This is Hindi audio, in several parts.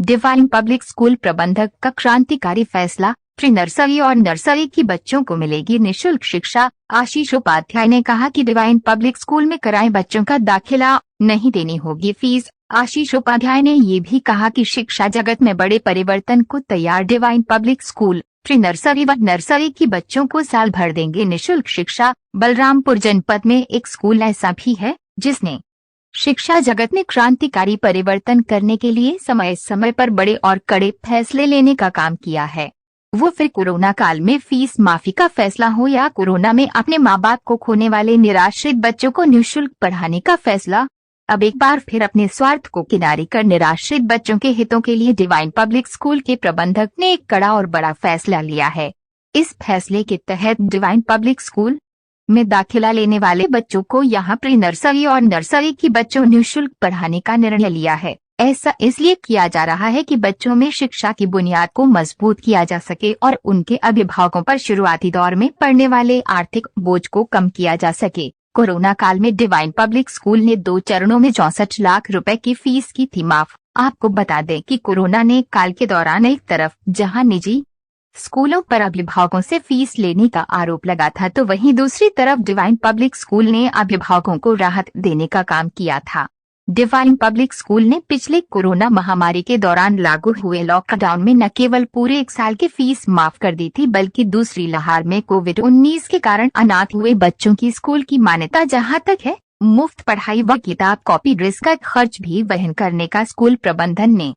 डिवाइन पब्लिक स्कूल प्रबंधक का क्रांतिकारी फैसला, प्री नर्सरी और नर्सरी की बच्चों को मिलेगी निःशुल्क शिक्षा। आशीष उपाध्याय ने कहा कि डिवाइन पब्लिक स्कूल में कराए बच्चों का दाखिला, नहीं देनी होगी फीस। आशीष उपाध्याय ने ये भी कहा कि शिक्षा जगत में बड़े परिवर्तन को तैयार divine public school pre nursery व नर्सरी की बच्चों को साल भर देंगे निःशुल्क शिक्षा। बलरामपुर जनपद में एक स्कूल ऐसा भी है जिसने शिक्षा जगत में क्रांतिकारी परिवर्तन करने के लिए समय समय पर बड़े और कड़े फैसले लेने का काम किया है। वो फिर कोरोना काल में फीस माफी का फैसला हो या कोरोना में अपने माँ बाप को खोने वाले निराश्रित बच्चों को निःशुल्क पढ़ाने का फैसला, अब एक बार फिर अपने स्वार्थ को किनारे कर निराश्रित बच्चों के हितों के लिए डिवाइन पब्लिक स्कूल के प्रबंधक ने एक कड़ा और बड़ा फैसला लिया है। इस फैसले के तहत डिवाइन पब्लिक स्कूल में दाखिला लेने वाले बच्चों को यहाँ प्री नर्सरी और नर्सरी की बच्चों निःशुल्क पढ़ाने का निर्णय लिया है। ऐसा इसलिए किया जा रहा है कि बच्चों में शिक्षा की बुनियाद को मजबूत किया जा सके और उनके अभिभावकों पर शुरुआती दौर में पड़ने वाले आर्थिक बोझ को कम किया जा सके। कोरोना काल में डिवाइन पब्लिक स्कूल ने 2 चरणों में 64 लाख रुपए की फीस की थी माफ। आपको बता दें कि कोरोना ने काल के दौरान एक तरफ जहां निजी स्कूलों पर अभिभावकों से फीस लेने का आरोप लगा था, तो वहीं दूसरी तरफ डिवाइन पब्लिक स्कूल ने अभिभावकों को राहत देने का काम किया था। डिवाइन पब्लिक स्कूल ने पिछले कोरोना महामारी के दौरान लागू हुए लॉकडाउन में न केवल पूरे 1 साल की फीस माफ कर दी थी, बल्कि दूसरी लहर में कोविड-19 के कारण अनाथ हुए बच्चों की स्कूल की मान्यता जहां तक है, मुफ्त पढ़ाई व किताब कॉपी ड्रेस का खर्च भी वहन करने का स्कूल प्रबंधन ने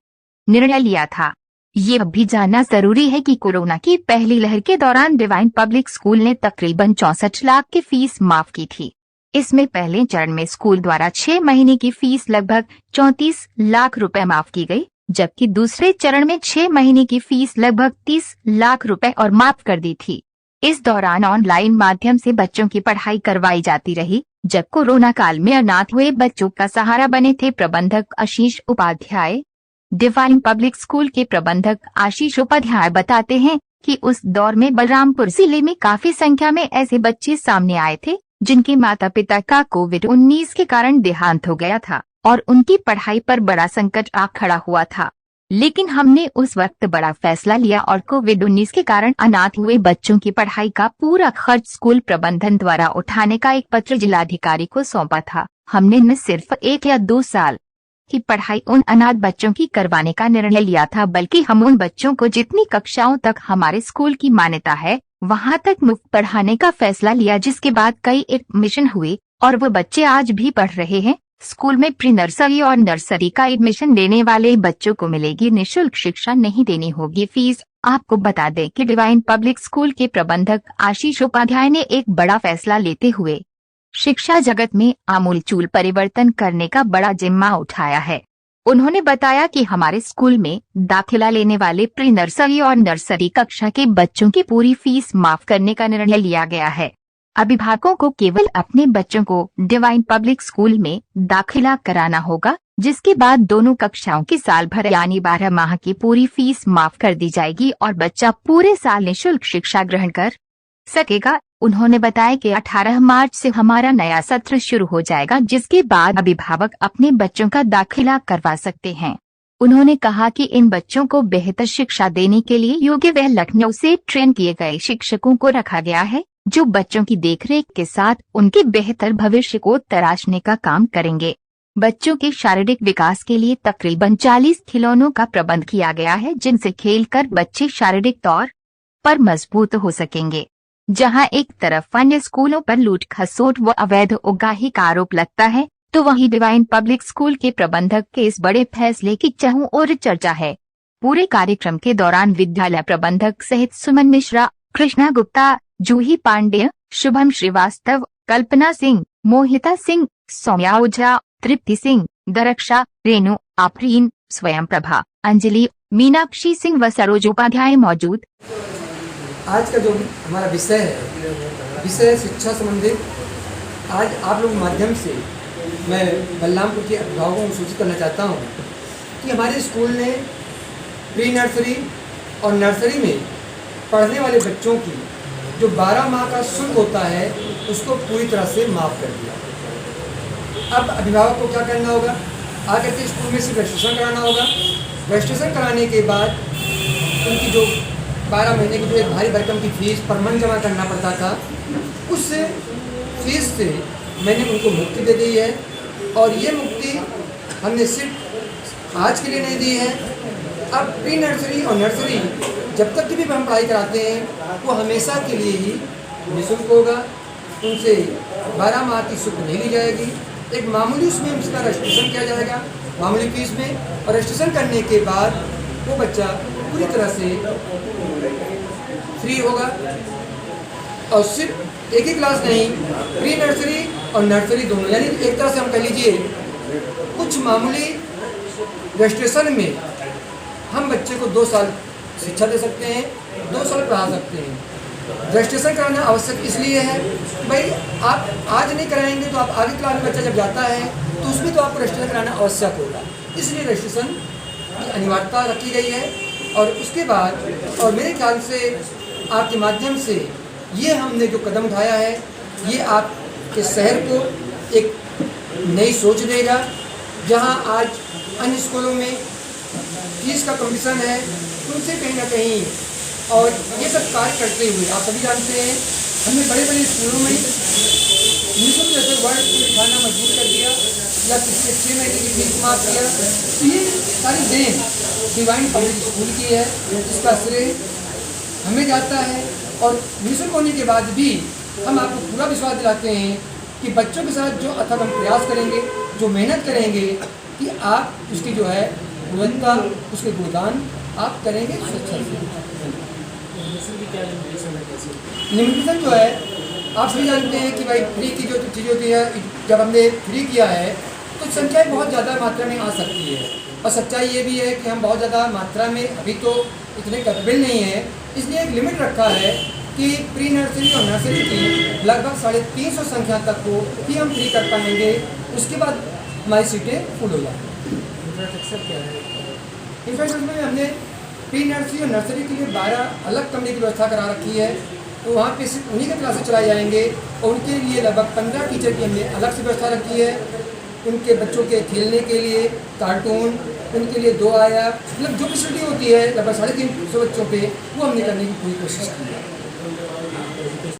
निर्णय लिया था। ये भी जानना जरूरी है कि कोरोना की पहली लहर के दौरान डिवाइन पब्लिक स्कूल ने तकरीबन 64 लाख की फीस माफ की थी। इसमें पहले चरण में स्कूल द्वारा 6 महीने की फीस लगभग 34 लाख रुपए माफ की गई, जबकि दूसरे चरण में 6 महीने की फीस लगभग 30 लाख रुपए और माफ कर दी थी। इस दौरान ऑनलाइन माध्यम से बच्चों की पढ़ाई करवाई जाती रही, जब कोरोना काल में अनाथ हुए बच्चों का सहारा बने थे प्रबंधक आशीष उपाध्याय। डिवाइन पब्लिक स्कूल के प्रबंधक आशीष उपाध्याय बताते हैं कि उस दौर में बलरामपुर जिले में काफी संख्या में ऐसे बच्चे सामने आए थे जिनके माता पिता का कोविड-19 के कारण देहांत हो गया था और उनकी पढ़ाई पर बड़ा संकट आ खड़ा हुआ था। लेकिन हमने उस वक्त बड़ा फैसला लिया और कोविड-19 के कारण अनाथ हुए बच्चों की पढ़ाई का पूरा खर्च स्कूल प्रबंधन द्वारा उठाने का एक पत्र जिलाधिकारी को सौंपा था। हमने न सिर्फ 1 या 2 साल की पढ़ाई उन अनाथ बच्चों की करवाने का निर्णय लिया था, बल्कि हम उन बच्चों को जितनी कक्षाओं तक हमारे स्कूल की मान्यता है वहां तक मुफ्त पढ़ाने का फैसला लिया, जिसके बाद कई एडमिशन हुए और वो बच्चे आज भी पढ़ रहे हैं। स्कूल में प्री नर्सरी और नर्सरी का एडमिशन लेने वाले बच्चों को मिलेगी निःशुल्क शिक्षा, नहीं देनी होगी फीस। आपको बता दें कि डिवाइन पब्लिक स्कूल के प्रबंधक आशीष उपाध्याय ने एक बड़ा फैसला लेते हुए शिक्षा जगत में आमूलचूल परिवर्तन करने का बड़ा जिम्मा उठाया है। उन्होंने बताया कि हमारे स्कूल में दाखिला लेने वाले प्री नर्सरी और नर्सरी कक्षा के बच्चों की पूरी फीस माफ करने का निर्णय लिया गया है। अभिभावकों को केवल अपने बच्चों को डिवाइन पब्लिक स्कूल में दाखिला कराना होगा, जिसके बाद दोनों कक्षाओं की साल भर यानी 12 माह की पूरी फीस माफ कर दी जाएगी और बच्चा पूरे साल निःशुल्क शिक्षा ग्रहण कर सकेगा। उन्होंने बताया कि 18 मार्च से हमारा नया सत्र शुरू हो जाएगा, जिसके बाद अभिभावक अपने बच्चों का दाखिला करवा सकते हैं। उन्होंने कहा कि इन बच्चों को बेहतर शिक्षा देने के लिए योग्य व लखनऊ से ट्रेन किए गए शिक्षकों को रखा गया है, जो बच्चों की देखरेख के साथ उनके बेहतर भविष्य को तराशने का काम करेंगे। बच्चों के शारीरिक विकास के लिए तकरीबन 40 खिलौनों का प्रबंध किया गया है, जिनसे खेलकर बच्चे शारीरिक तौर पर मजबूत हो सकेंगे। जहां एक तरफ अन्य स्कूलों पर लूट खसोट व अवैध उगाही का आरोप लगता है, तो वहीं डिवाइन पब्लिक स्कूल के प्रबंधक के इस बड़े फैसले की चहुं ओर चर्चा है। पूरे कार्यक्रम के दौरान विद्यालय प्रबंधक सहित सुमन मिश्रा, कृष्णा गुप्ता, जूही पांडेय, शुभम श्रीवास्तव, कल्पना सिंह, मोहिता सिंह, सौम्या ओझा, तृप्ति सिंह, दरक्षा, रेणु, आफरीन, स्वयं प्रभा, अंजलि, मीनाक्षी सिंह व सरोज उपाध्याय मौजूद। आज का जो हमारा विषय है शिक्षा संबंधित। आज आप लोगों के माध्यम से मैं बलरामपुर के अभिभावकों को सूचित करना चाहता हूँ कि हमारे स्कूल ने प्री नर्सरी और नर्सरी में पढ़ने वाले बच्चों की जो 12 माह का शुल्क होता है उसको पूरी तरह से माफ़ कर दिया। अब अभिभावक को क्या करना होगा, आकर के स्कूल में सिर्फ रजिस्ट्रेशन कराना होगा, रजिस्ट्रेशन कराने के बाद उनकी जो 12 महीने की जो एक भारी भरकम की फीस पर मंथ जमा करना पड़ता था, उस फीस से मैंने उनको मुक्ति दे दी है। और ये मुक्ति हमने सिर्फ आज के लिए नहीं दी है। अब प्री नर्सरी और नर्सरी जब तक की भी हम पढ़ाई कराते हैं वो हमेशा के लिए ही निःशुल्क होगा। उनसे 12 माह की शुल्क नहीं ली जाएगी। एक मामूली उसमें उसका रजिस्ट्रेशन किया जाएगा मामूली फीस में, और रजिस्ट्रेशन करने के बाद वो बच्चा पूरी तरह से फ्री होगा। और सिर्फ एक ही क्लास नहीं, प्री नर्सरी और नर्सरी दोनों, यानी एक तरह से हम कह लीजिए कुछ मामूली रजिस्ट्रेशन में हम बच्चे को 2 साल शिक्षा दे सकते हैं, 2 साल पढ़ा सकते हैं। रजिस्ट्रेशन कराना आवश्यक इसलिए है भाई आप आज नहीं कराएंगे तो आप आगे क्लास में बच्चा जब जाता है तो उसमें तो आपको रजिस्ट्रेशन कराना आवश्यक होगा, इसलिए रजिस्ट्रेशन की अनिवार्यता रखी गई है। और उसके बाद और मेरे ख्याल से आपके माध्यम से ये हमने जो कदम उठाया है ये आपके शहर को एक नई सोच देगा। जहां आज अन्य स्कूलों में फीस का कंपटीशन है, उनसे कहीं ना कहीं और ये सब कार्य करते हुए आप सभी जानते हैं हमने बड़े बड़े स्कूलों में निःशुल्क जैसे वर्ड को लिखाना मजबूर कर दिया या किसी ने 6 महीने की फीस माफ किया। तो ये सारी देन डिवाइन पब्लिक स्कूल की है, जिसका श्रेय हमें जाता है। और निःशुल्क होने के बाद भी हम आपको पूरा विश्वास दिलाते हैं कि बच्चों के साथ जो अथक हम प्रयास करेंगे, जो मेहनत करेंगे कि आप उसकी जो है गुणवत्ता, उसके गुणगान आप करेंगे सुरक्षा से। लिमिटेशन जो है आप सभी जानते हैं कि भाई फ्री की जो चीज़ होती है, जब हमने फ्री किया है तो संख्याएँ बहुत ज़्यादा मात्रा में आ सकती है। और सच्चाई ये भी है कि हम बहुत ज़्यादा मात्रा में अभी तो इतने कैपेबल नहीं है, इसलिए एक लिमिट रखा है कि प्री नर्सरी और नर्सरी की लगभग 350 संख्या तक को ही हम फ्री कर पाएंगे। उसके बाद हमारी सीटें फुल हो जाएंगी। इंफ्रास्ट्रक्चर क्या है? इंफ्रास्ट्रक्चर में हमने प्री नर्सरी और नर्सरी के लिए 12 अलग कमरे की व्यवस्था करा रखी है। तो वहाँ पे सिर्फ उन्हीं के क्लासेस चलाए जाएंगे और उनके लिए लगभग 15 टीचर की हमने अलग से व्यवस्था रखी है। उनके बच्चों के खेलने के लिए कार्टून, उनके लिए 2 आया, मतलब जो फैसिलिटी होती है लगभग 350 बच्चों पे वो हमने करने की पूरी कोशिश की है।